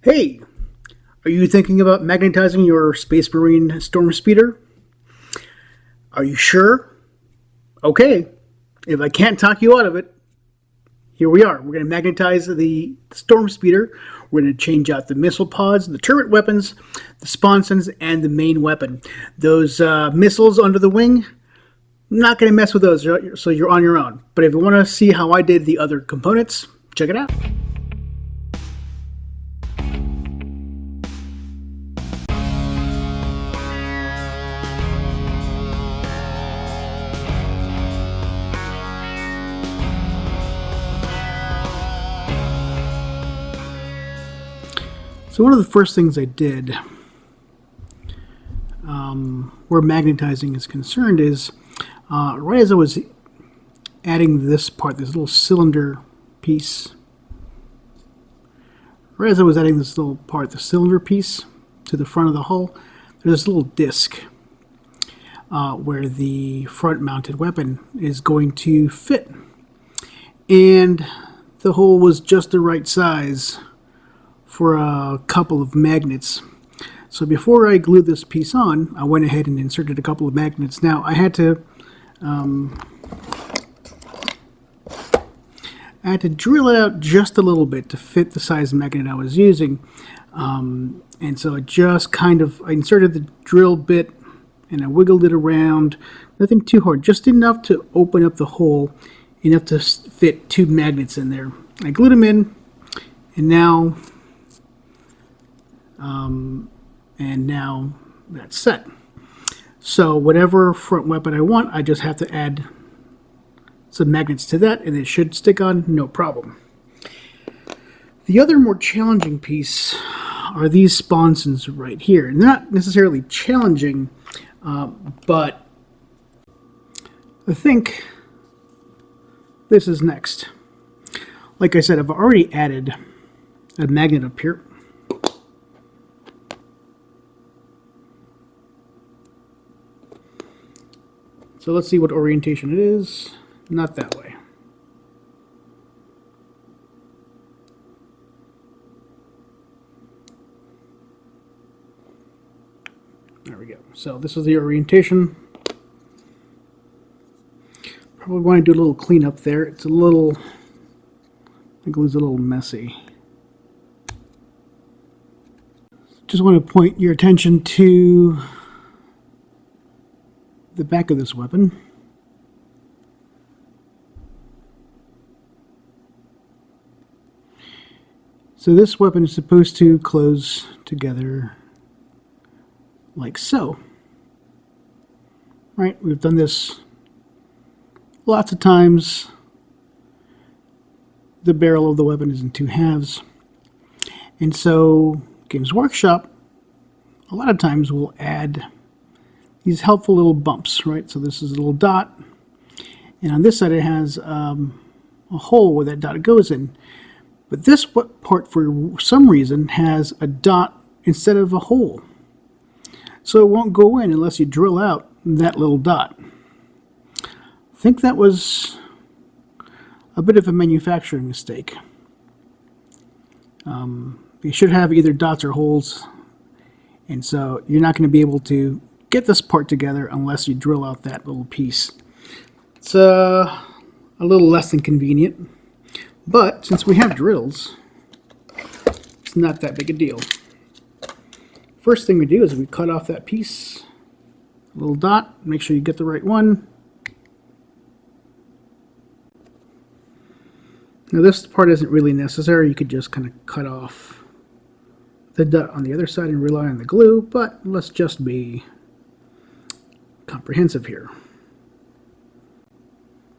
Hey, are you thinking about magnetizing your Space Marine Storm Speeder? Are you sure? Okay, if I can't talk you out of it, here we are. We're going to magnetize the Storm Speeder. We're going to change out the missile pods, the turret weapons, the sponsons, and the main weapon. Those missiles under the wing, I'm not going to mess with those, so you're on your own. But if you want to see how I did the other components, check it out. So one of the first things I did where magnetizing is concerned is right as I was adding this part, this little cylinder piece, right as I was adding this little part, the cylinder piece, to the front of the hull, there's this little disc where the front mounted weapon is going to fit. And the hole was just the right size for a couple of magnets. So before I glued this piece on, I went ahead and inserted a couple of magnets. Now I had to drill it out just a little bit to fit the size magnet I was using. And so I just I inserted the drill bit and I wiggled it around. Nothing too hard, just enough to open up the hole, enough to fit two magnets in there. I glued them in, and now that's set. So whatever front weapon I want, I just have to add some magnets to that and it should stick on no problem. The other more challenging piece are these sponsons right here. They're not necessarily challenging, but I think this is next. Like I said, I've already added a magnet up here. So let's see what orientation it is. Not that way. There we go. So this is the orientation. Probably want to do a little cleanup there. It's a little, I think it was a little messy. Just want to point your attention to the back of this weapon. So this weapon is supposed to close together like so. Right, we've done this lots of times. The barrel of the weapon is in two halves. And so Games Workshop a lot of times will add these helpful little bumps, right? So this is a little dot, and on this side it has a hole where that dot goes in. But this part, for some reason, has a dot instead of a hole. So it won't go in unless you drill out that little dot. I think that was a bit of a manufacturing mistake. You should have either dots or holes, and so you're not going to be able to get this part together unless you drill out that little piece. It's a little less than convenient, but since we have drills, it's not that big a deal. First thing we do is we cut off that piece, a little dot, make sure you get the right one. Now this part isn't really necessary, you could just kind of cut off the dot on the other side and rely on the glue, but let's just be comprehensive here.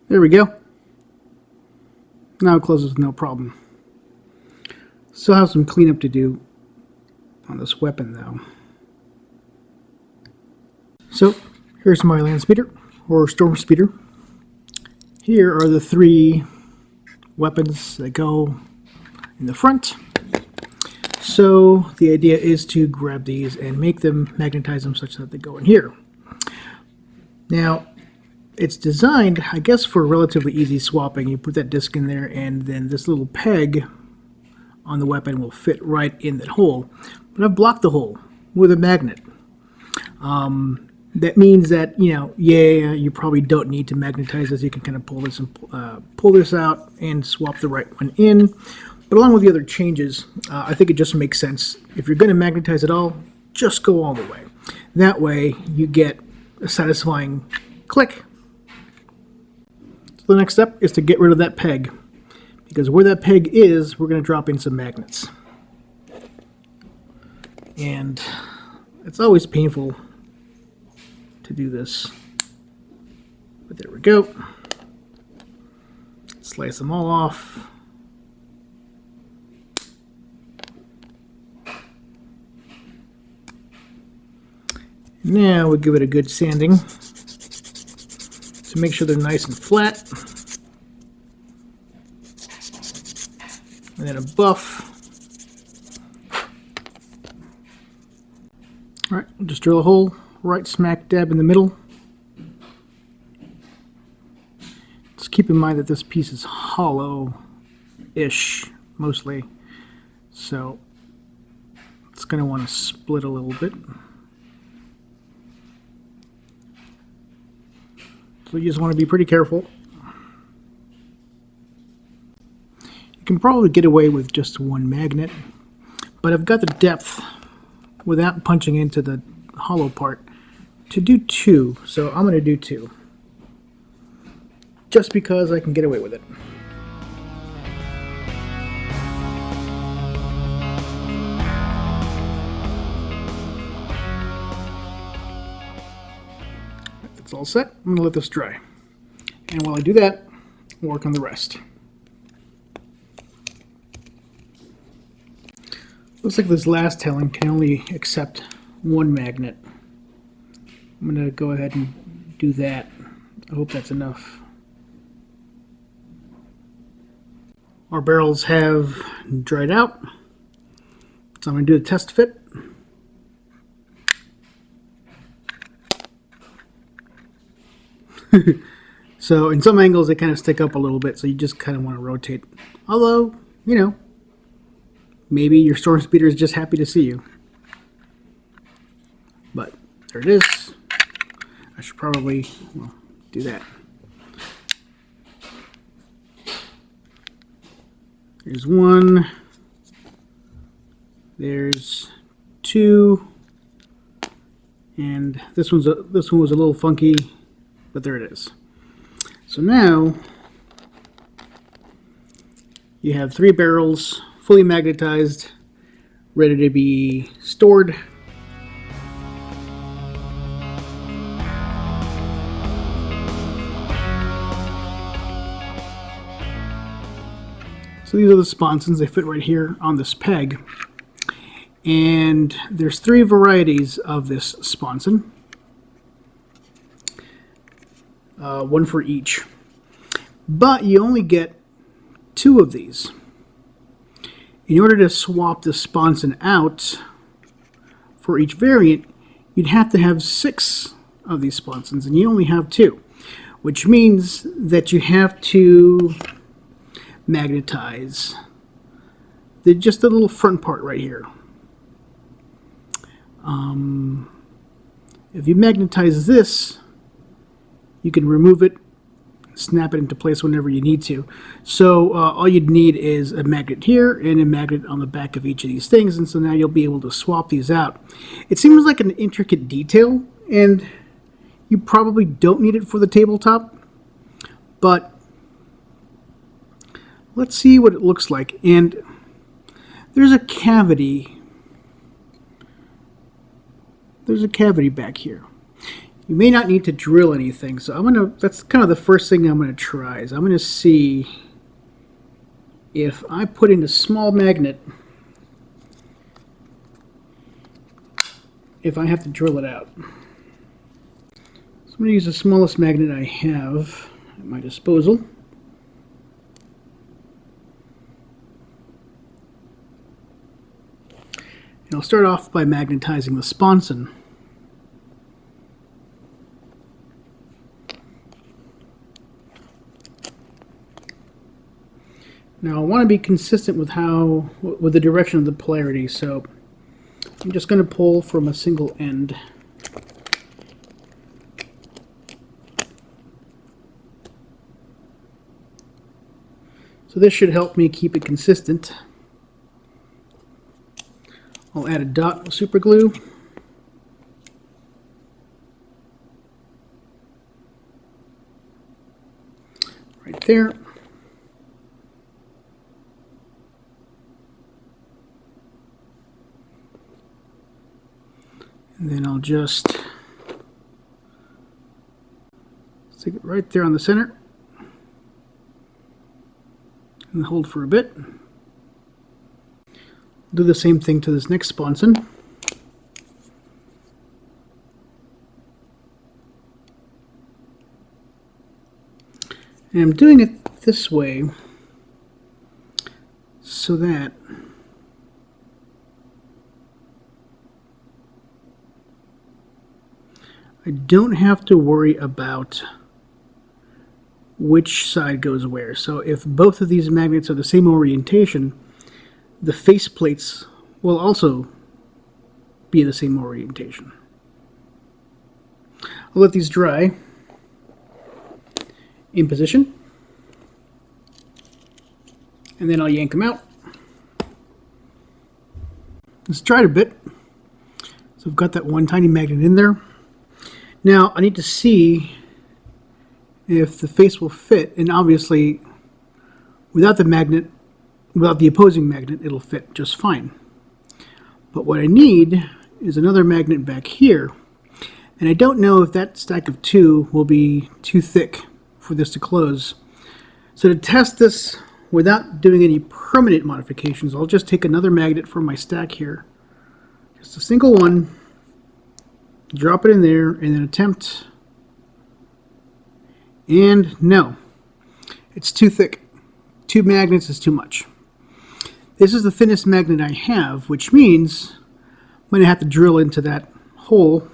There we go. Now it closes with no problem. Still have some cleanup to do on this weapon though. So here's my land speeder, or storm speeder. Here are the three weapons that go in the front. So the idea is to grab these and make them, magnetize them such that they go in here. Now, it's designed, I guess, for relatively easy swapping. You put that disc in there, and then this little peg on the weapon will fit right in that hole. But I've blocked the hole with a magnet. That means that, you know, yeah, you probably don't need to magnetize this. You can kind of pull this and pull this out and swap the right one in. But along with the other changes, I think it just makes sense. If you're going to magnetize it all, just go all the way. That way you get a satisfying click. So the next step is to get rid of that peg, because where that peg is, we're going to drop in some magnets. And it's always painful to do this, but there we go. Slice them all off. Now we'll give it a good sanding to make sure they're nice and flat. And then a buff. Alright, just drill a hole right smack dab in the middle. Just keep in mind that this piece is hollow-ish, mostly. So it's going to want to split a little bit. So you just want to be pretty careful. You can probably get away with just one magnet, but I've got the depth without punching into the hollow part to do 2, so I'm going to do 2. Just because I can get away with it. That's all set. I'm going to let this dry. And while I do that, I'll work on the rest. Looks like this last talon can only accept one magnet. I'm going to go ahead and do that. I hope that's enough. Our barrels have dried out, so I'm going to do the test fit. So in some angles they kind of stick up a little bit, so you just kind of want to rotate. Although, you know, maybe your storm speeder is just happy to see you. But there it is. I should probably, well, do that. There's 1. There's 2. And this one was a little funky, but there it is. So now you have 3 barrels fully magnetized, ready to be stored. So these are the sponsons. They fit right here on this peg. And there's 3 varieties of this sponson. 1 for each. But you only get 2 of these. In order to swap the sponson out for each variant, you'd have to have 6 of these sponsons, and you only have 2. Which means that you have to magnetize just the little front part right here. If you magnetize this, you can remove it, snap it into place whenever you need to. So all you'd need is a magnet here and a magnet on the back of each of these things, and so now you'll be able to swap these out. It seems like an intricate detail, and you probably don't need it for the tabletop, but let's see what it looks like. And there's a cavity. There's a cavity back here. You may not need to drill anything, so that's kind of the first thing I'm going to try. Is I'm going to see if I put in a small magnet, if I have to drill it out. So I'm going to use the smallest magnet I have at my disposal. And I'll start off by magnetizing the sponson. Now I want to be consistent with the direction of the polarity, so I'm just going to pull from a single end. So this should help me keep it consistent. I'll add a dot with super glue. Right there. And then I'll just stick it right there on the center and hold for a bit. Do the same thing to this next sponson. And I'm doing it this way so that I don't have to worry about which side goes where. So if both of these magnets are the same orientation, the face plates will also be the same orientation. I'll let these dry in position, and then I'll yank them out. It's dried a bit, so I've got that one tiny magnet in there. Now I need to see if the face will fit, and obviously without the opposing magnet, it'll fit just fine. But what I need is another magnet back here, and I don't know if that stack of two will be too thick for this to close. So to test this without doing any permanent modifications, I'll just take another magnet from my stack here, just a single one, drop it in there, and then attempt. And no, it's too thick. 2 magnets is too much. This is the thinnest magnet I have, which means I'm going to have to drill into that hole,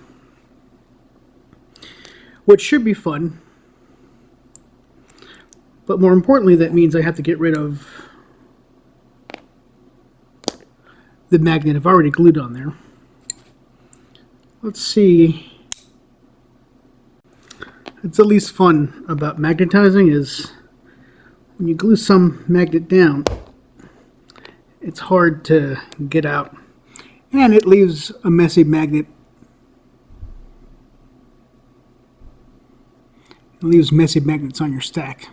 which should be fun. But more importantly, that means I have to get rid of the magnet I've already glued on there. Let's see. It's at least fun about magnetizing is when you glue some magnet down, it's hard to get out, and it leaves a messy magnet. It leaves messy magnets on your stack.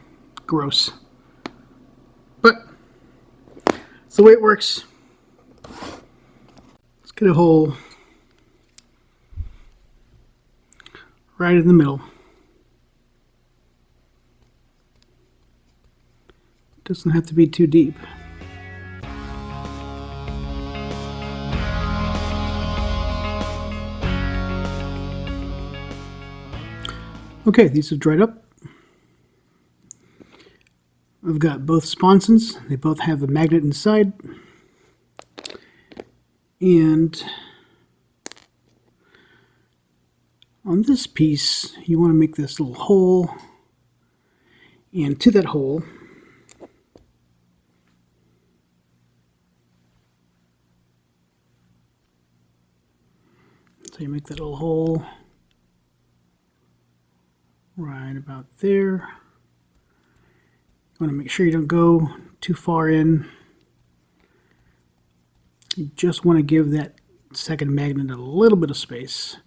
Gross. But it's the way it works. Let's get a hole right in the middle. Doesn't have to be too deep. Okay, these have dried up. I've got both sponsons. They both have the magnet inside. And on this piece, you want to make this little hole. And to that hole, so you make that little hole right about there. You want to make sure you don't go too far in. You just want to give that second magnet a little bit of space.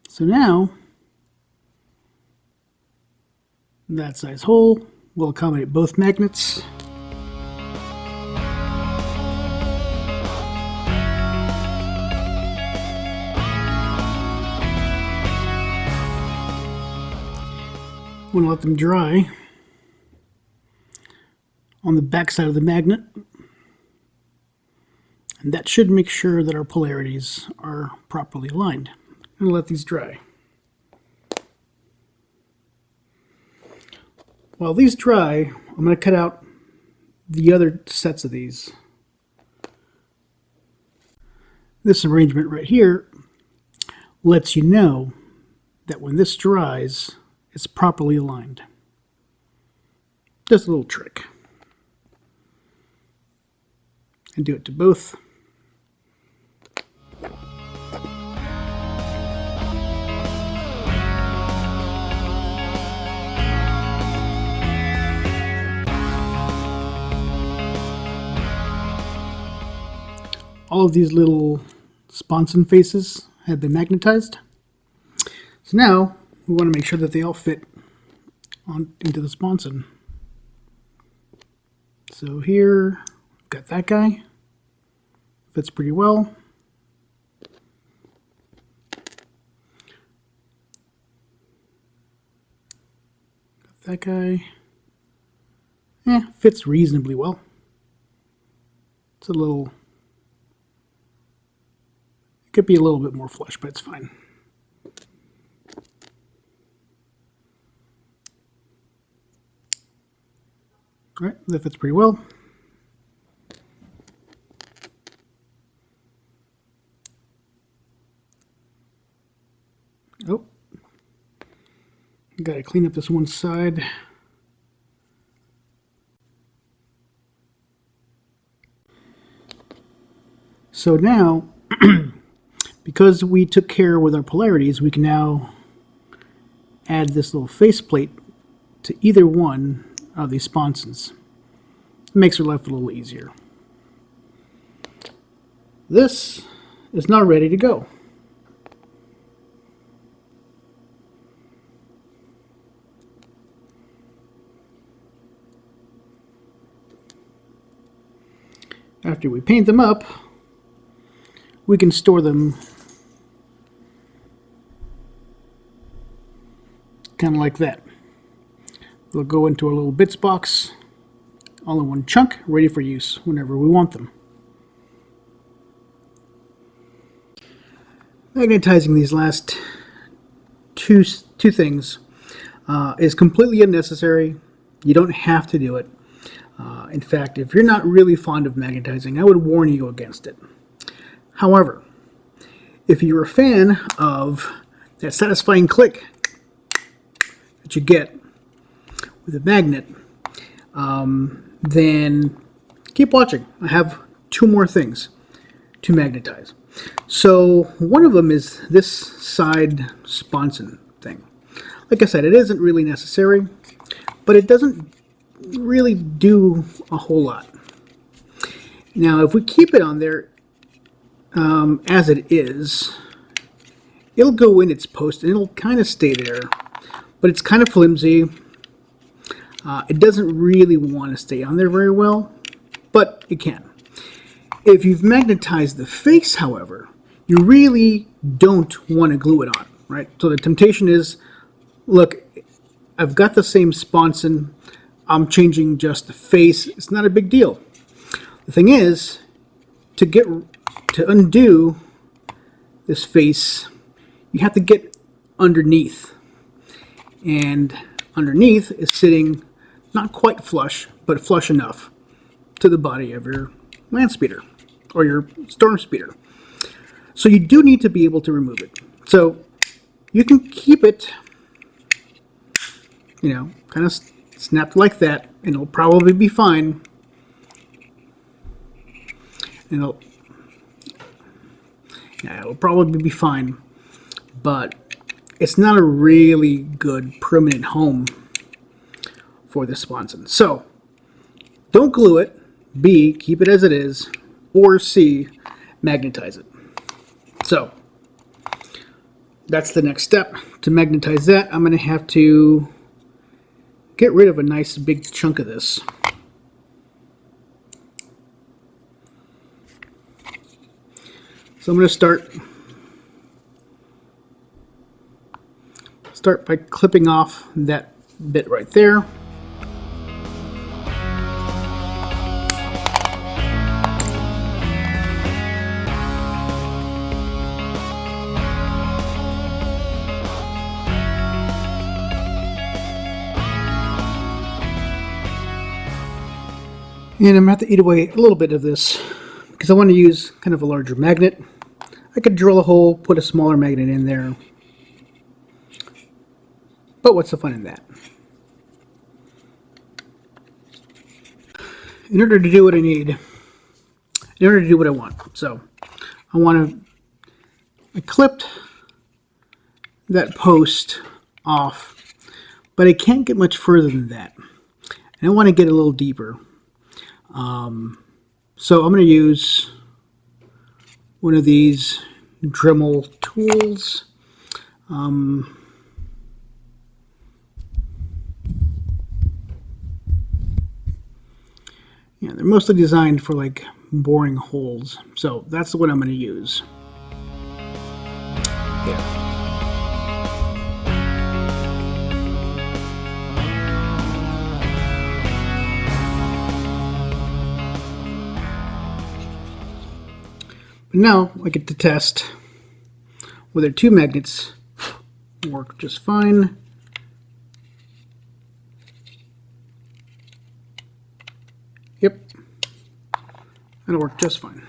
So now, that size hole will accommodate both magnets. I'm going to let them dry on the back side of the magnet, and that should make sure that our polarities are properly aligned. I'm going to let these dry. While these dry, I'm going to cut out the other sets of these. This arrangement right here lets you know that when this dries, it's properly aligned. Just a little trick. And do it to both. All of these little sponson faces have been magnetized. So now we want to make sure that they all fit into the sponson. So here, got that guy. Fits pretty well. Got that guy. Fits reasonably well. It's a little... Could be a little bit more flush, but it's fine. All right, that fits pretty well. Oh, got to clean up this one side. So now, because we took care with our polarities, we can now add this little faceplate to either one of these sponsons. It makes our life a little easier. This is now ready to go. After we paint them up, we can store them kind of like that. They'll go into a little bits box, all in one chunk, ready for use whenever we want them. Magnetizing these last two things is completely unnecessary. You don't have to do it. In fact, if you're not really fond of magnetizing, I would warn you against it. However, if you're a fan of that satisfying click that you get with a magnet, then keep watching. I have two more things to magnetize. So one of them is this side sponson thing. Like I said, it isn't really necessary, but it doesn't really do a whole lot. Now, if we keep it on there as it is, it'll go in its post and it'll kind of stay there, but it's kind of flimsy. It doesn't really want to stay on there very well, but it can. If you've magnetized the face, however, you really don't want to glue it on, right? So the temptation is, look, I've got the same sponson, I'm changing just the face, it's not a big deal. The thing is, to undo this face, you have to get underneath. And underneath is sitting not quite flush, but flush enough to the body of your land speeder or your storm speeder. So you do need to be able to remove it. So you can keep it, you know, kind of snapped like that, and it'll probably be fine. And it'll probably be fine, but it's not a really good permanent home for the sponson. So don't glue it. B, keep it as it is, or C, magnetize it. So that's the next step. To magnetize that, I'm going to have to get rid of a nice big chunk of this. So I'm going to start by clipping off that bit right there. And I'm going to have to eat away a little bit of this because I want to use kind of a larger magnet. I could drill a hole, put a smaller magnet in there. But what's the fun in that? in order to do what I need, in order to do what I want. So I want to, I clipped that post off, but I can't get much further than that. And I want to get a little deeper. So I'm going to use one of these Dremel tools. Yeah, they're mostly designed for like boring holes. So that's what I'm going to use. There. But now I get to test whether two magnets work just fine. Yep, that'll work just fine.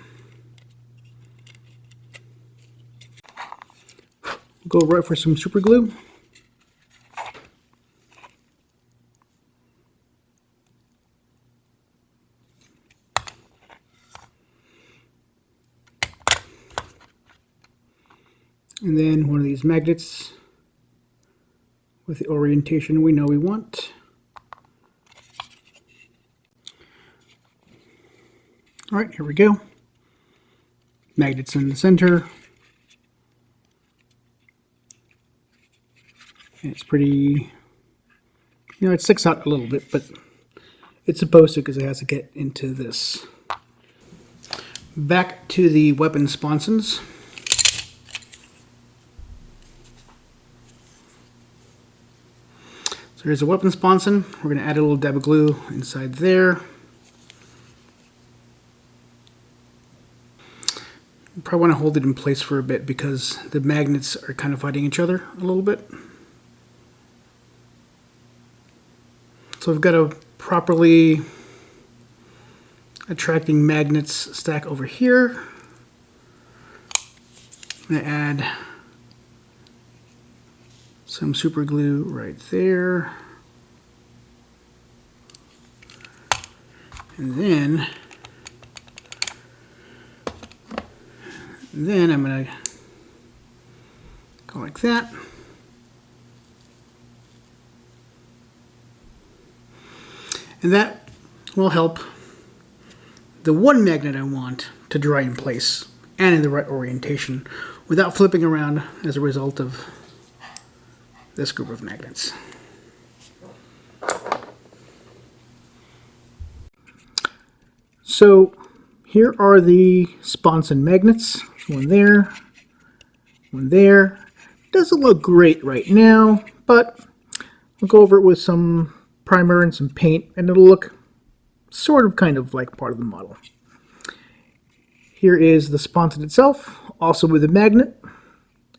We'll go right for some super glue. And then one of these magnets with the orientation we know we want. All right, here we go. Magnets in the center. And it's pretty, it sticks out a little bit, but it's supposed to because it has to get into this. Back to the weapon sponsons. So here's a weapon sponson. We're going to add a little dab of glue inside there. You probably want to hold it in place for a bit because the magnets are kind of fighting each other a little bit. So we've got a properly attracting magnets stack over here. I'm going to add some super glue right there. And then I'm going to go like that. And that will help the one magnet I want to dry in place and in the right orientation without flipping around as a result of this group of magnets. So here are the sponson magnets. One there, one there. Doesn't look great right now, but I'll go over it with some primer and some paint and it'll look sort of kind of like part of the model. Here is the sponson itself, also with a magnet,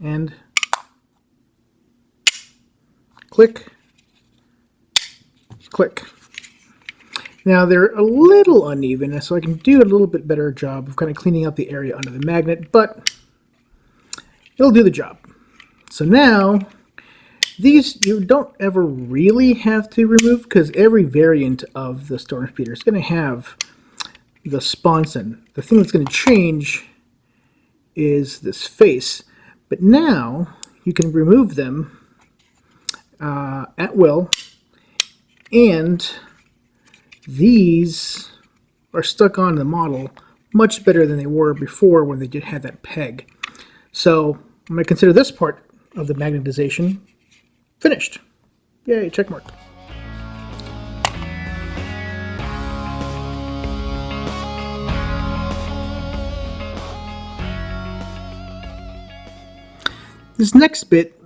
and click, click. Now they're a little uneven, so I can do a little bit better job of kind of cleaning up the area under the magnet, but it'll do the job. So now these you don't ever really have to remove because every variant of the storm speeder is going to have the sponson. The thing that's going to change is this face, but now you can remove them at will, and these are stuck on the model much better than they were before when they had that peg. So I'm going to consider this part of the magnetization finished. Yay, check mark. This next bit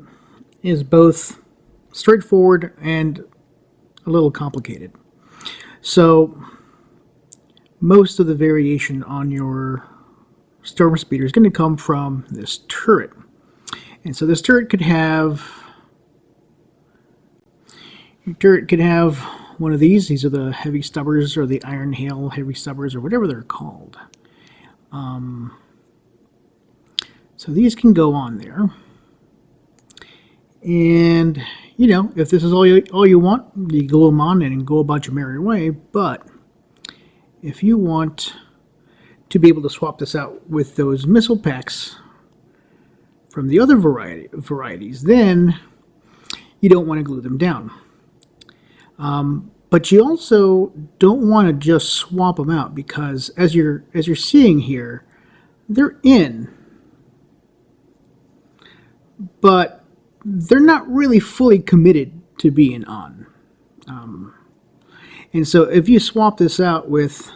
is both straightforward and a little complicated. So most of the variation on your storm speeder is going to come from this turret. And so this turret could have one of these. These are the heavy stubbers or the iron hail heavy stubbers or whatever they're called. So these can go on there. And you know, if this is all you want, you glue them on and go about your merry way. But if you want to be able to swap this out with those missile packs from the other varieties, then you don't want to glue them down. But you also don't want to just swap them out, because as you're seeing here, they're in, but they're not really fully committed to being on. And so if you swap this out with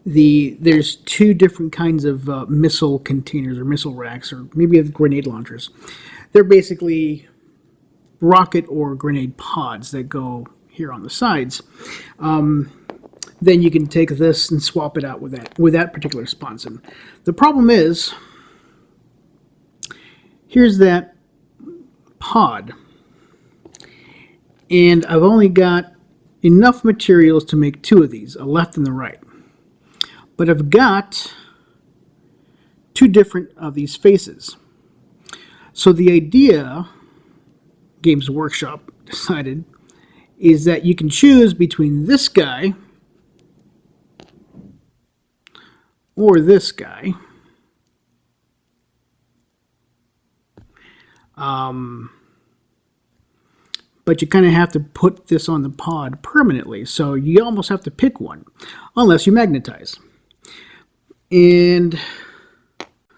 there's two different kinds of missile containers or missile racks, or maybe grenade launchers. They're basically rocket or grenade pods that go here on the sides. Then you can take this and swap it out with that particular sponson. The problem is, here's that pod, and I've only got enough materials to make two of these, a left and the right. But I've got two different of these faces. So the idea, Games Workshop decided, is that you can choose between this guy or this guy. But you kind of have to put this on the pod permanently, so you almost have to pick one, unless you magnetize. And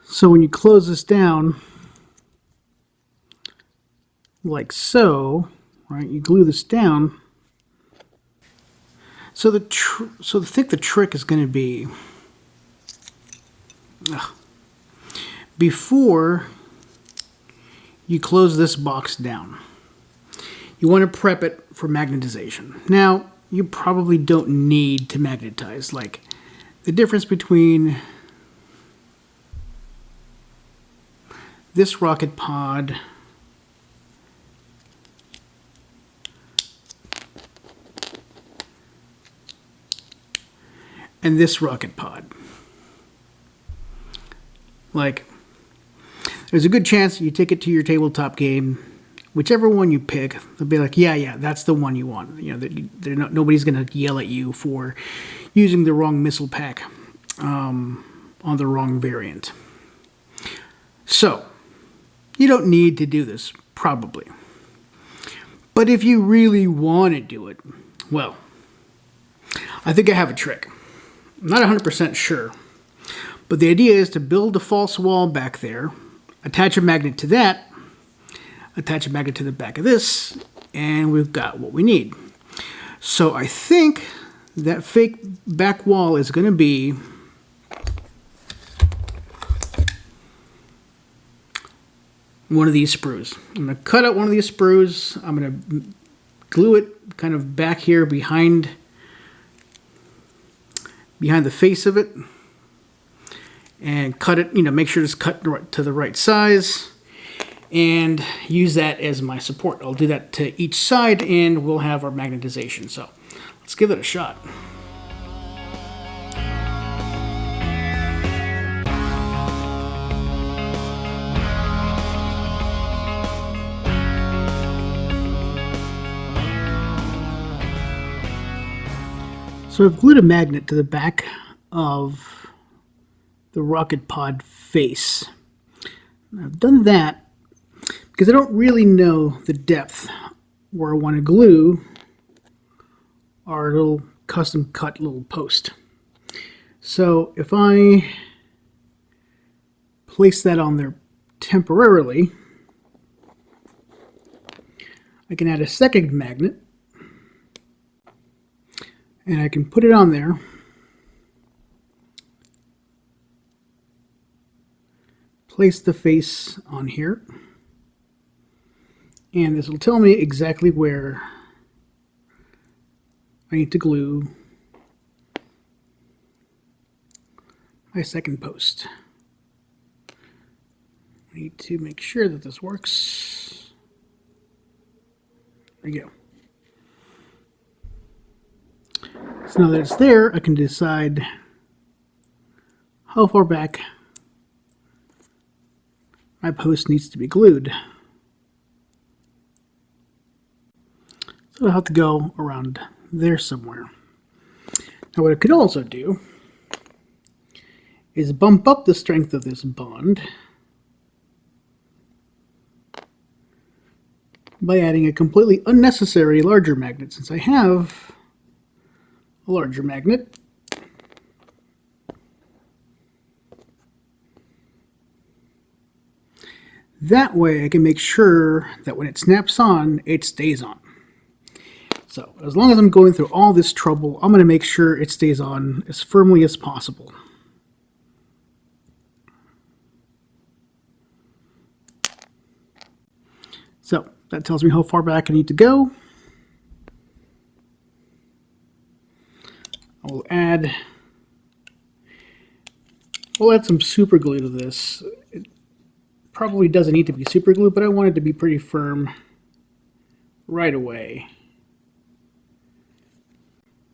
so when you close this down, like so, right, you glue this down. So I think the trick is going to be, before you close this box down, you want to prep it for magnetization. Now, you probably don't need to magnetize. Like, the difference between this rocket pod and this rocket pod, like, there's a good chance you take it to your tabletop game, whichever one you pick, they'll be like, yeah, that's the one you want. You know, nobody's going to yell at you for using the wrong missile pack on the wrong variant. So, you don't need to do this, probably. But if you really want to do it, well, I think I have a trick. I'm not 100% sure. But the idea is to build a false wall back there, attach a magnet to that, attach a magnet to the back of this, and we've got what we need. So I think that fake back wall is going to be one of these sprues. I'm going to cut out one of these sprues. I'm going to glue it kind of back here behind the face of it, and cut it, make sure it's cut to the right size, and use that as my support. I'll do that to each side, and we'll have our magnetization. So let's give it a shot. So I've glued a magnet to the back of the rocket pod face. I've done that because I don't really know the depth where I want to glue our little custom cut little post. So if I place that on there temporarily, I can add a second magnet, and I can put it on there, place the face on here, and this will tell me exactly where I need to glue my second post. I need to make sure that this works. There you go. So now that it's there, I can decide how far back my post needs to be glued. So I'll have to go around there somewhere. Now what I could also do is bump up the strength of this bond by adding a completely unnecessary larger magnet, since I have a larger magnet. That way I can make sure that when it snaps on, it stays on. So as long as I'm going through all this trouble, I'm going to make sure it stays on as firmly as possible. So that tells me how far back I need to go. We'll add some super glue to this. It probably doesn't need to be super glue, but I want it to be pretty firm right away.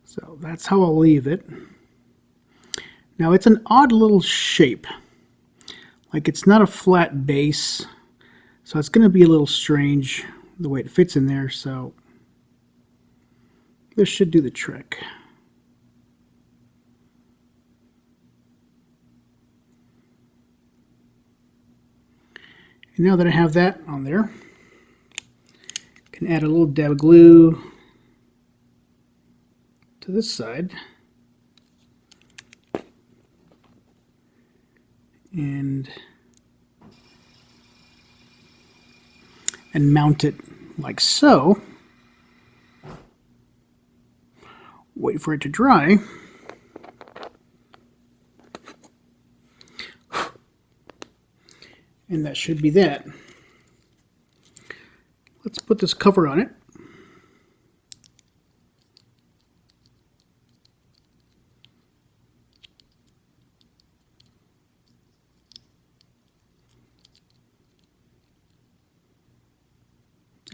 So that's how I'll leave it. Now it's an odd little shape. Like it's not a flat base, so it's going to be a little strange the way it fits in there, so this should do the trick. And now that I have that on there, I can add a little dab of glue to this side and mount it like so. Wait for it to dry. And that should be that. Let's put this cover on it.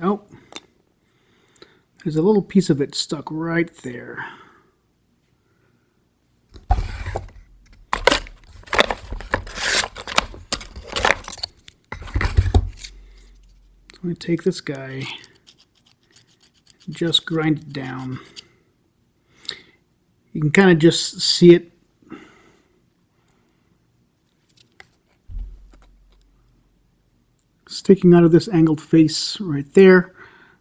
Oh, there's a little piece of it stuck right there. I'm going to take this guy, just grind it down. You can kind of just see it sticking out of this angled face right there.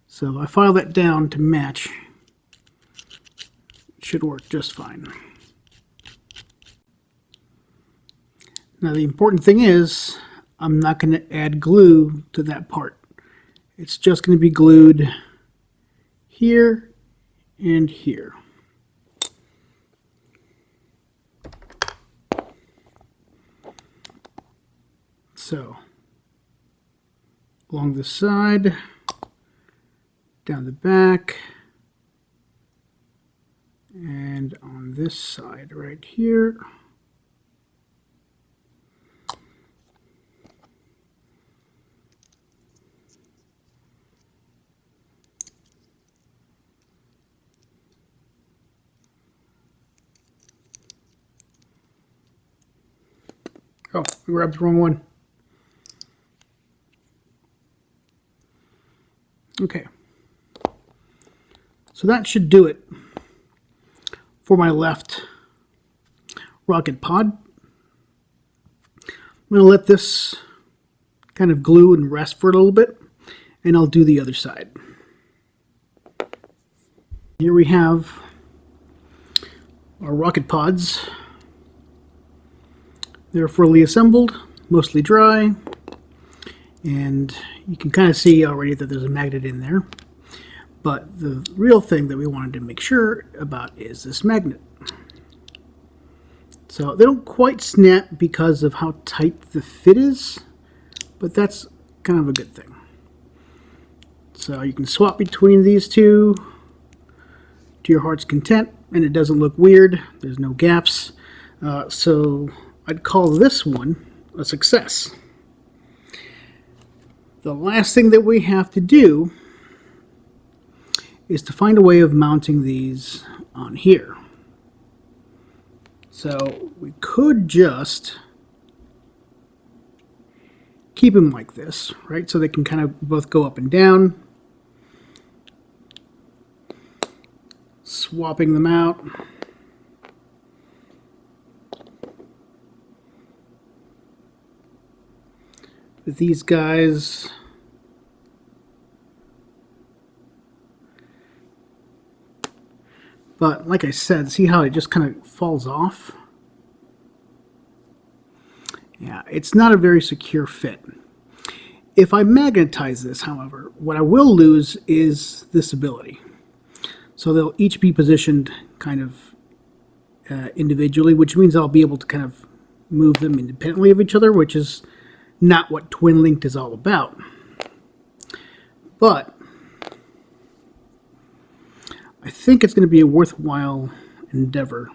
So I file that down to match. It should work just fine. Now the important thing is I'm not going to add glue to that part. It's just going to be glued here and here. So along the side, down the back, and on this side right here. Oh, I grabbed the wrong one. Okay. So that should do it for my left rocket pod. I'm going to let this kind of glue and rest for a little bit, and I'll do the other side. Here we have our rocket pods. They're fully assembled, mostly dry, and you can kind of see already that there's a magnet in there. But the real thing that we wanted to make sure about is this magnet. So they don't quite snap because of how tight the fit is, but that's kind of a good thing. So you can swap between these two to your heart's content, and it doesn't look weird. There's no gaps. So I'd call this one a success. The last thing that we have to do is to find a way of mounting these on here. So we could just keep them like this, right? So they can kind of both go up and down. Swapping them out. with these guys. But like I said, see how it just kind of falls off? Yeah, it's not a very secure fit. If I magnetize this, however, what I will lose is this ability. So they'll each be positioned kind of individually, which means I'll be able to kind of move them independently of each other, which is not what twin linked is all about. But I think it's going to be a worthwhile endeavor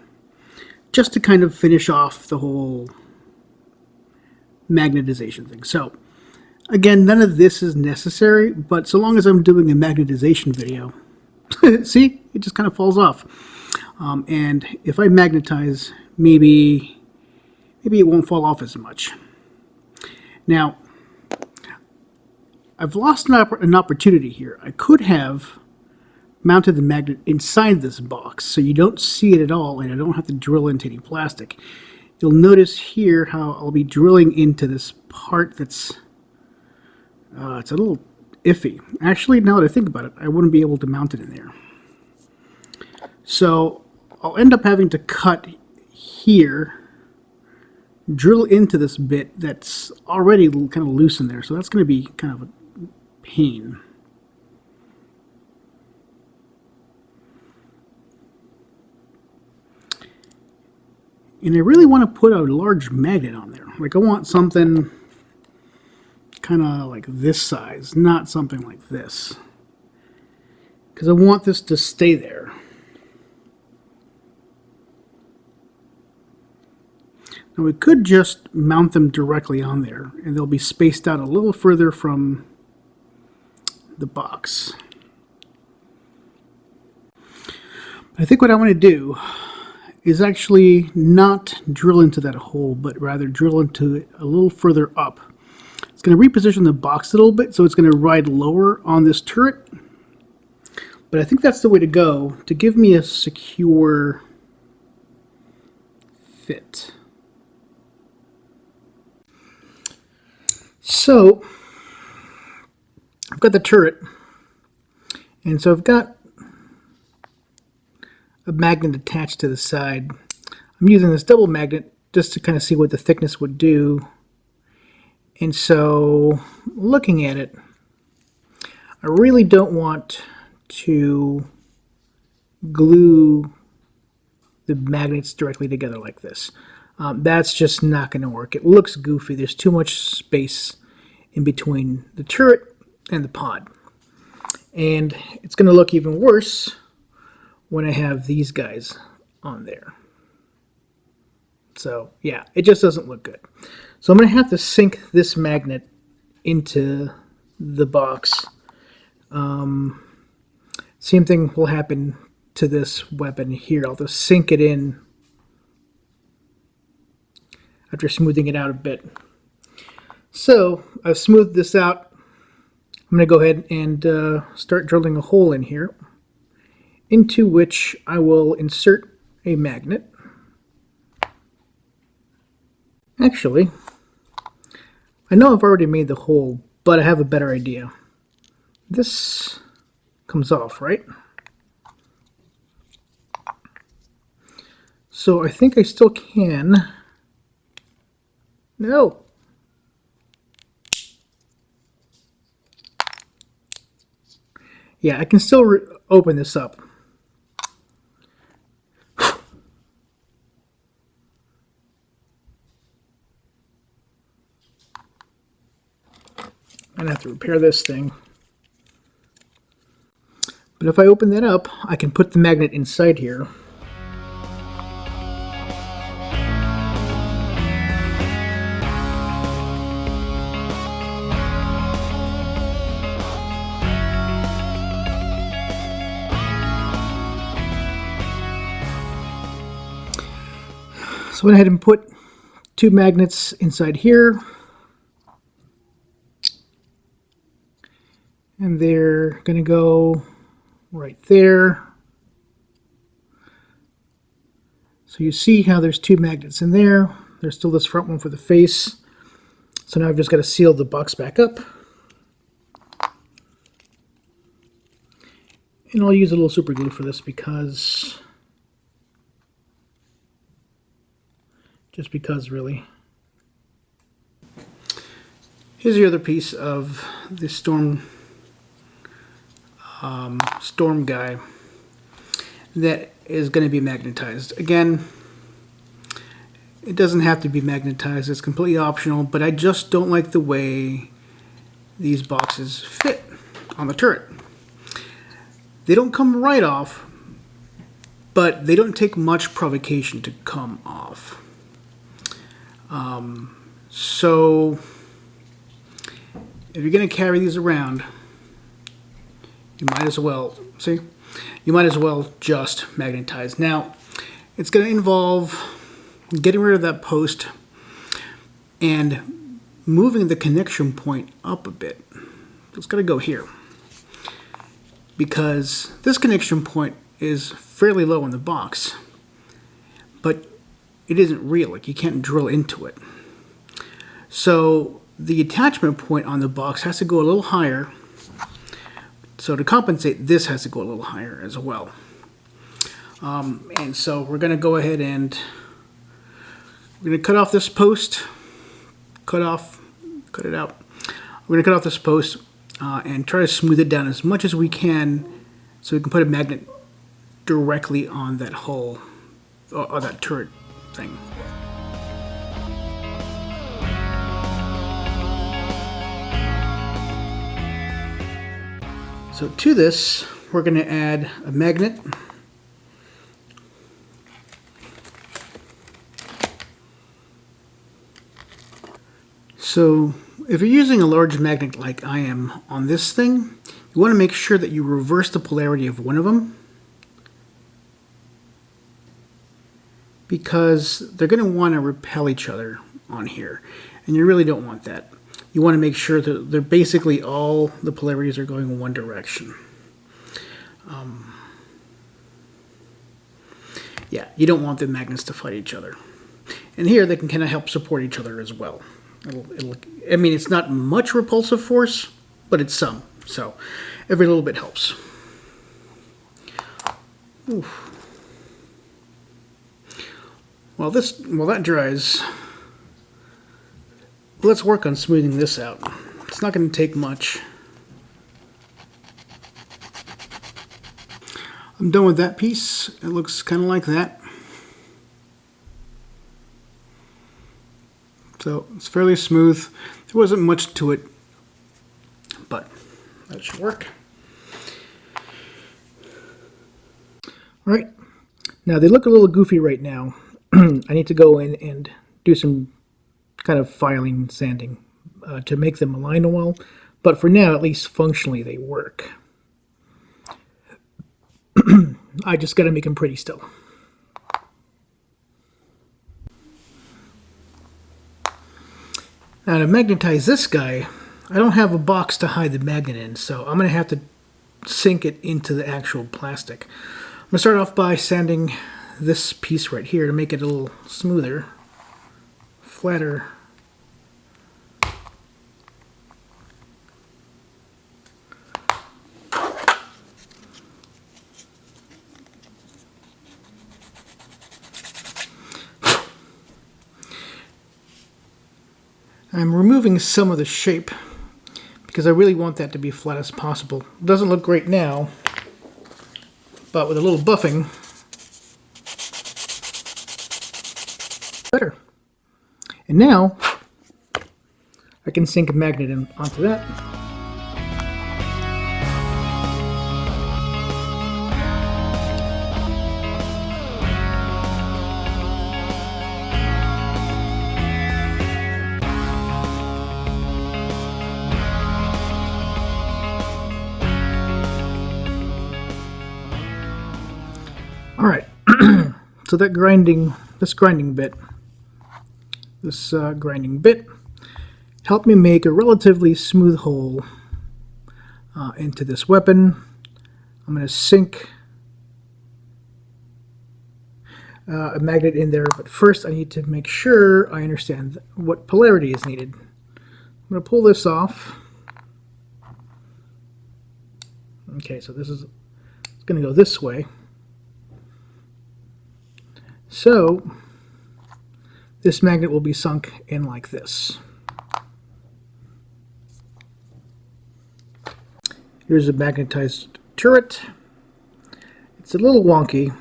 just to kind of finish off the whole magnetization thing. So again, none of this is necessary, but so long as I'm doing a magnetization video, see, it just kind of falls off. And if I magnetize, maybe it won't fall off as much. Now, I've lost an opportunity here. I could have mounted the magnet inside this box so you don't see it at all and I don't have to drill into any plastic. You'll notice here how I'll be drilling into this part that's it's a little iffy. Actually, now that I think about it, I wouldn't be able to mount it in there. So I'll end up having to cut here, drill into this bit that's already kind of loose in there. So that's going to be kind of a pain. And I really want to put a large magnet on there. Like I want something kind of like this size, not something like this. Because I want this to stay there. Now we could just mount them directly on there and they'll be spaced out a little further from the box. But I think what I want to do is actually not drill into that hole, but rather drill into it a little further up. It's going to reposition the box a little bit, so it's going to ride lower on this turret. But I think that's the way to go to give me a secure fit. So I've got the turret, and so I've got a magnet attached to the side. I'm using this double magnet just to kind of see what the thickness would do. And so looking at it, I really don't want to glue the magnets directly together like this. That's just not going to work. It looks goofy. There's too much space in between the turret and the pod. And it's going to look even worse when I have these guys on there. So yeah, it just doesn't look good. So I'm going to have to sink this magnet into the box. Same thing will happen to this weapon here. I'll just sink it in after smoothing it out a bit. So I've smoothed this out. I'm going to go ahead and start drilling a hole in here, into which I will insert a magnet. Actually, I know I've already made the hole, but I have a better idea. This comes off, right? So I think I still can. No. Yeah, I can still open this up. I'm gonna have to repair this thing. But if I open that up, I can put the magnet inside here. So I went ahead and put two magnets inside here. And they're going to go right there. So you see how there's two magnets in there. There's still this front one for the face. So now I've just got to seal the box back up. And I'll use a little super glue for this because, just because really. Here's the other piece of the storm guy that is going to be magnetized. Again, it doesn't have to be magnetized, it's completely optional, but I just don't like the way these boxes fit on the turret. They don't come right off, but they don't take much provocation to come off. So if you're going to carry these around, you might as well, just magnetize. Now, it's going to involve getting rid of that post and moving the connection point up a bit. It's got to go here, because this connection point is fairly low in the box, but it isn't real. Like, you can't drill into it. So the attachment point on the box has to go a little higher. So to compensate, this has to go a little higher as well. And so we're going to go ahead and we're going to cut off this post, cut it out. We're going to cut off this post and try to smooth it down as much as we can so we can put a magnet directly on that hull, or that turret thing. So to this, we're going to add a magnet. So if you're using a large magnet like I am on this thing, you want to make sure that you reverse the polarity of one of them, because they're going to want to repel each other on here, and you really don't want that. You want to make sure that they're basically all the polarities are going in one direction. Yeah, you don't want the magnets to fight each other. And here they can kind of help support each other as well. I mean, it's not much repulsive force, but it's some. So every little bit helps. Oof. While that dries, let's work on smoothing this out. It's not going to take much. I'm done with that piece. It looks kind of like that. So it's fairly smooth. There wasn't much to it, but that should work. All right. Now they look a little goofy right now. I need to go in and do some kind of filing, sanding to make them align well. But for now, at least functionally, they work. I just got to make them pretty still. Now to magnetize this guy, I don't have a box to hide the magnet in, so I'm going to have to sink it into the actual plastic. I'm going to start off by sanding this piece right here to make it a little smoother, flatter. I'm removing some of the shape because I really want that to be flat as possible. It doesn't look great now, but with a little buffing, better. And now I can sink a magnet in onto that. All right, so that grinding bit helped me make a relatively smooth hole into this weapon. I'm going to sink a magnet in there, but first I need to make sure I understand what polarity is needed. going to pull this off. Okay, so this is going to go this way. So this magnet will be sunk in like this. Here's a magnetized turret. It's a little wonky.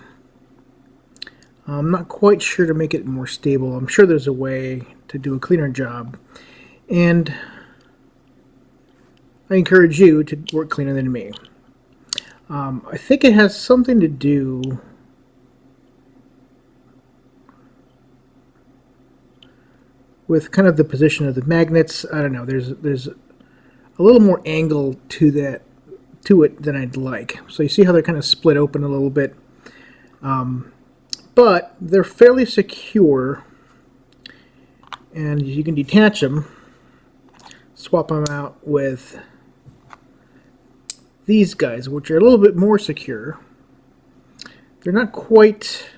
I'm not quite sure to make it more stable. I'm sure there's a way to do a cleaner job. And I encourage you to work cleaner than me. I think it has something to do with kind of the position of the magnets. I don't know. There's a little more angle to it than I'd like. So you see how they're kind of split open a little bit. But they're fairly secure, and you can detach them, swap them out with these guys, which are a little bit more secure. They're not quite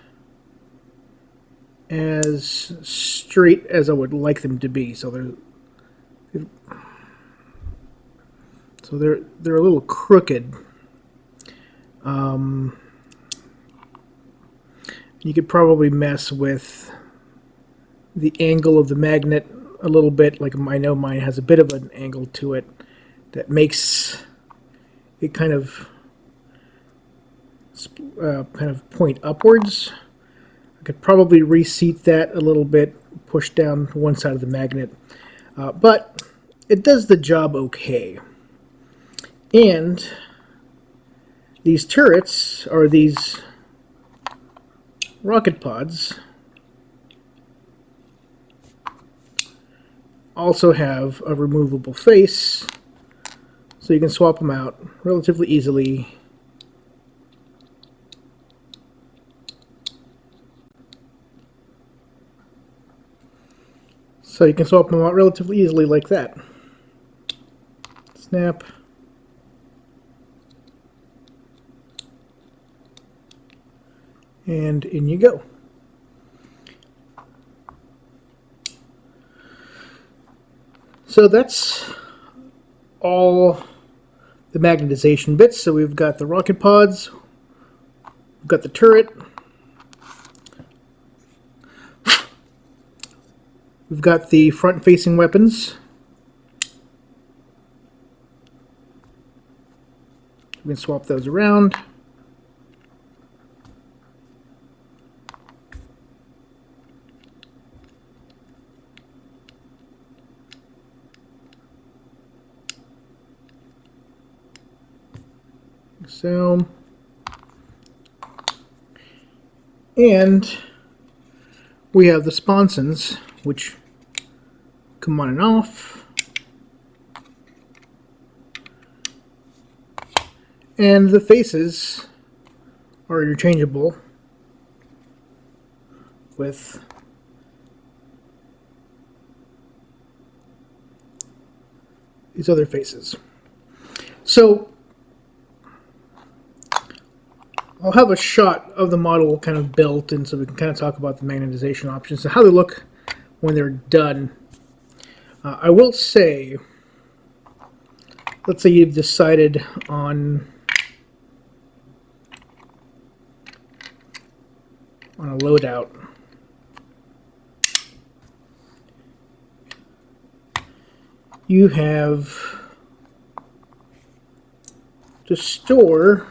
as straight as I would like them to be, so they're a little crooked. You could probably mess with the angle of the magnet a little bit. Like I know mine has a bit of an angle to it that makes it kind of point upwards. I could probably reseat that a little bit, push down one side of the magnet, but it does the job okay. And these turrets, or these rocket pods, also have a removable face, so you can swap them out relatively easily. So you can swap them out relatively easily like that. Snap. And in you go. So that's all the magnetization bits. So we've got the rocket pods, we've got the turret, we've got the front-facing weapons. We can swap those around. So, and we have the sponsons, which come on and off, and the faces are interchangeable with these other faces. So I'll have a shot of the model kind of built, and so we can kind of talk about the magnetization options, so how they look when they're done. I will say, let's say you've decided on a loadout. You have to store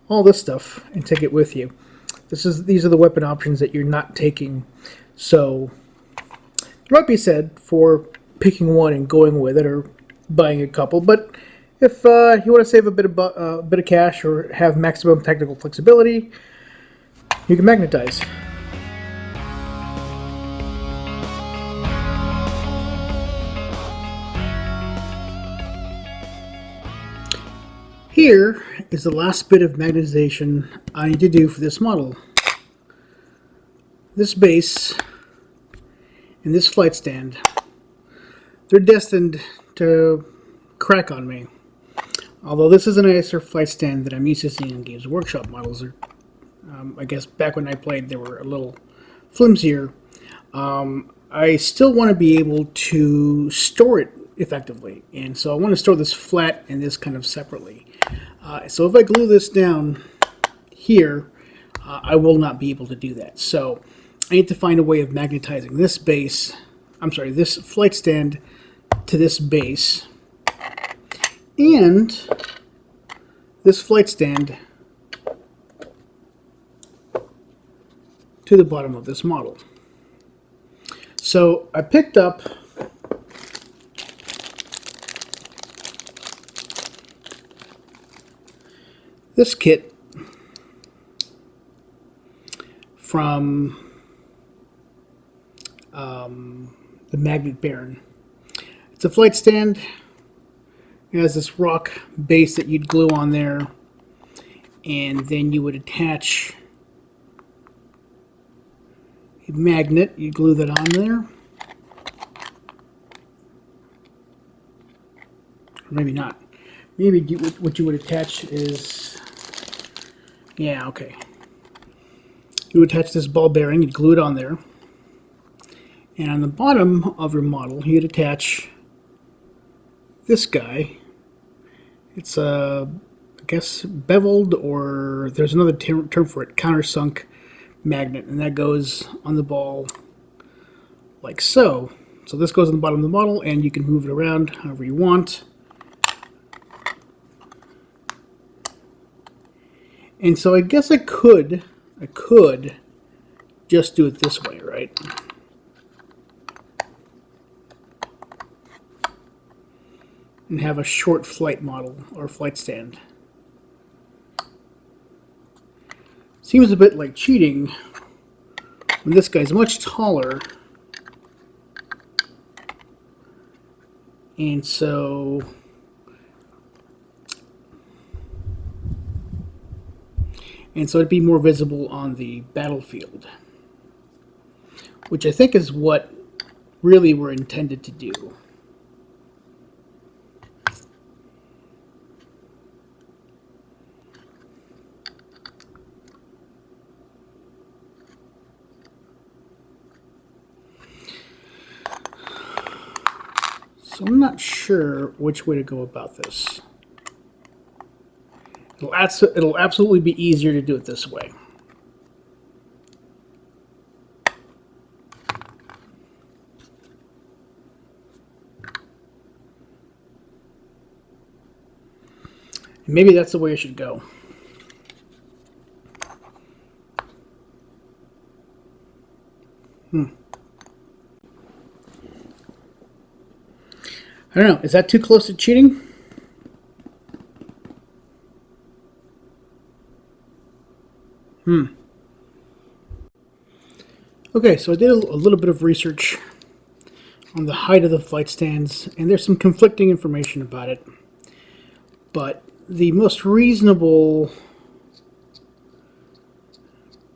all this stuff and take it with you. These are the weapon options that you're not taking. So there might be said for picking one and going with it, or buying a couple. But if you want to save a bit of cash or have maximum technical flexibility, you can magnetize. Here is the last bit of magnetization I need to do for this model. This base and this flight stand, they're destined to crack on me. Although this is a nicer flight stand that I'm used to seeing in Games Workshop models. I guess back when I played they were a little flimsier. I still want to be able to store it effectively. And so I want to store this flat and this kind of separately. So if I glue this down here, I will not be able to do that. So I need to find a way of magnetizing this base, this flight stand to this base, and this flight stand to the bottom of this model. So I picked up this kit from the Magnet Baron. It's a flight stand. It has this rock base that you'd glue on there, and then you would attach a magnet. You glue that on there, or maybe not. Maybe what you would attach is, yeah, okay. You would attach this ball bearing, you'd glue it on there, and on the bottom of your model, you'd attach this guy. It's I guess beveled, or there's another term for it, countersunk magnet, and that goes on the ball like so. So this goes on the bottom of the model, and you can move it around however you want. And so I guess I could just do it this way, right? And have a short flight model or flight stand. Seems a bit like cheating when this guy's much taller. And so it'd be more visible on the battlefield, which I think is what really we're intended to do. So I'm not sure which way to go about this. It'll absolutely be easier to do it this way. And maybe that's the way I should go. I don't know. Is that too close to cheating? Okay, so I did a little bit of research on the height of the flight stands, and there's some conflicting information about it. But the most reasonable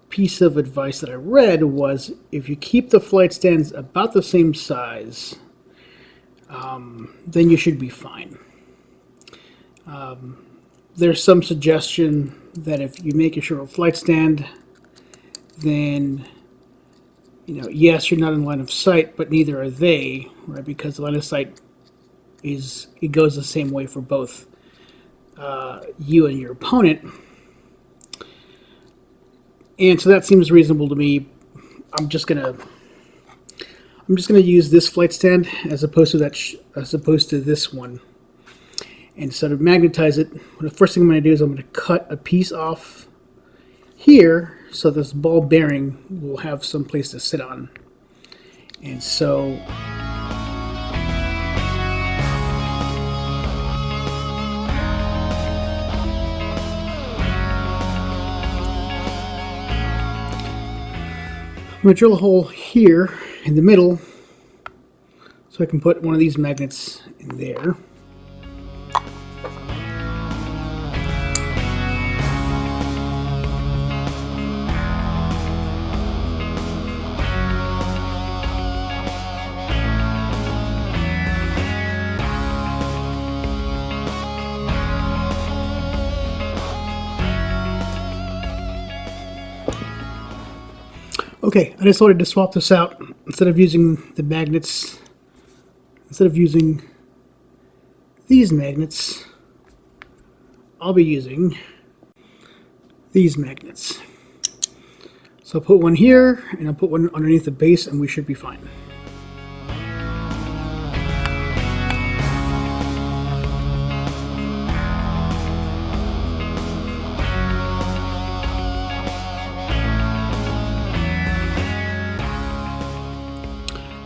piece of advice that I read was if you keep the flight stands about the same size, then you should be fine. There's some suggestion that if you make a short flight stand, then, yes, you're not in line of sight, but neither are they, right? Because the line of sight it goes the same way for both you and your opponent. And so that seems reasonable to me. I'm just gonna use this flight stand as opposed to this one. And so to magnetize it, the first thing I'm going to do is I'm going to cut a piece off here so this ball bearing will have some place to sit on. And so I'm going to drill a hole here in the middle so I can put one of these magnets in there. Okay, I decided to swap this out. Instead of using the magnets, instead of using these magnets, I'll be using these magnets. So I'll put one here, and I'll put one underneath the base, and we should be fine.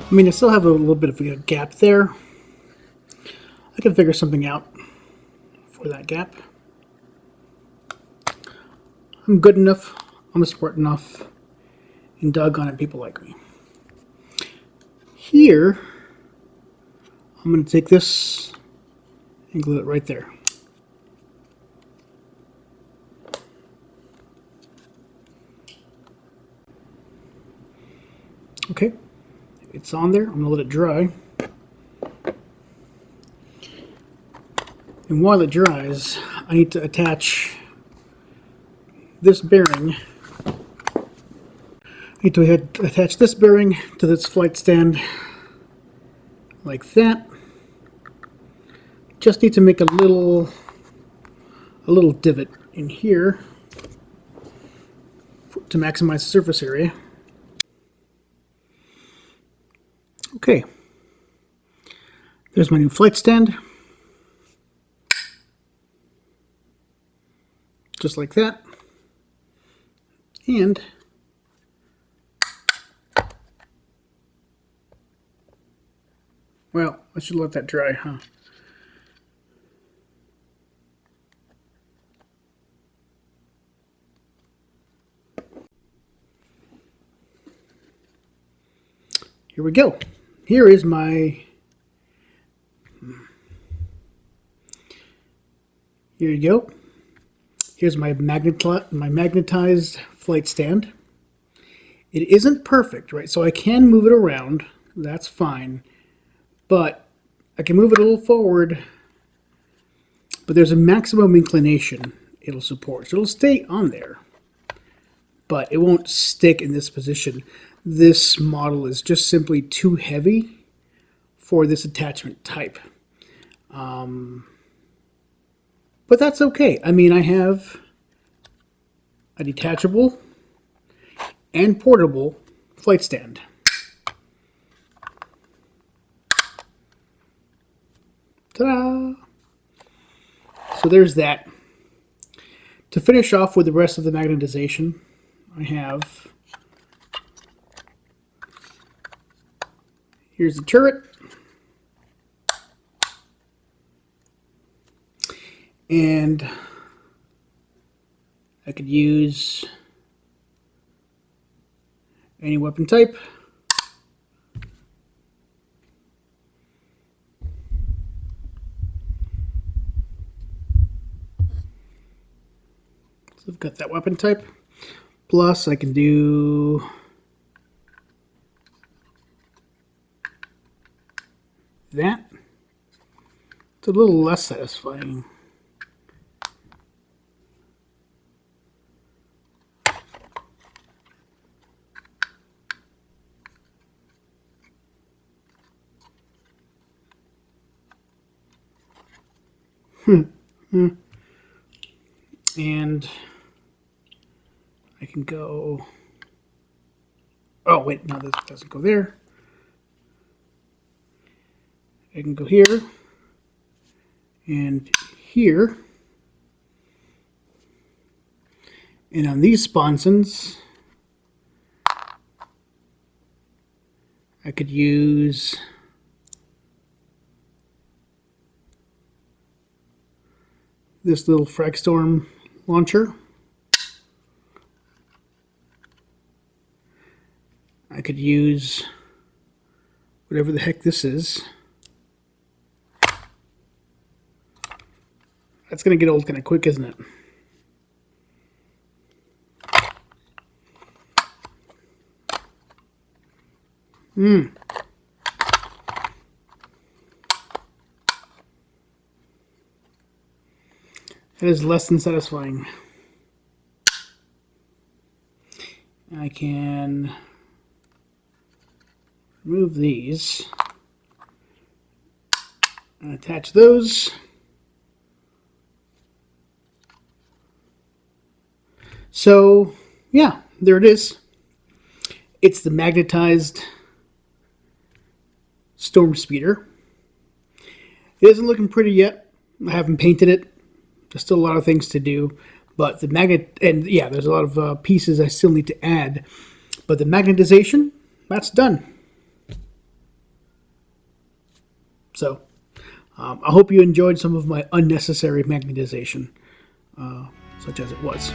I mean, I still have a little bit of a gap there. I can figure something out for that gap. I'm good enough, I'm smart enough, and doggone it, people like me. Here, I'm going to take this and glue it right there. Okay, it's on there. I'm going to let it dry. And while it dries, I need to attach this bearing. I need to attach this bearing to this flight stand like that. Just need to make a little divot in here to maximize the surface area. Okay, there's my new flight stand. Just like that. And well, I should let that dry, huh? Here we go. Here is my here you go. Here's my magnetized flight stand. It isn't perfect, right? So I can move it around. That's fine. But I can move it a little forward. But there's a maximum inclination it'll support. So it'll stay on there. But it won't stick in this position. This model is just simply too heavy for this attachment type. But that's okay. I mean, I have a detachable and portable flight stand. Ta-da! So there's that. To finish off with the rest of the magnetization, I have, here's the turret. And I could use any weapon type. So I've got that weapon type. Plus I can do that. It's a little less satisfying. And I can go, oh wait, no, that doesn't go there. I can go here and here. And on these sponsons, I could use this little Fragstorm launcher. I could use whatever the heck this is. That's going to get old kind of quick, isn't it? That is less than satisfying. I can remove these and attach those. So, yeah, there it is. It's the magnetized storm speeder. It isn't looking pretty yet. I haven't painted it. There's still a lot of things to do. But the magnet, and yeah, there's a lot of pieces I still need to add. But the magnetization, that's done. So, I hope you enjoyed some of my unnecessary magnetization, such as it was.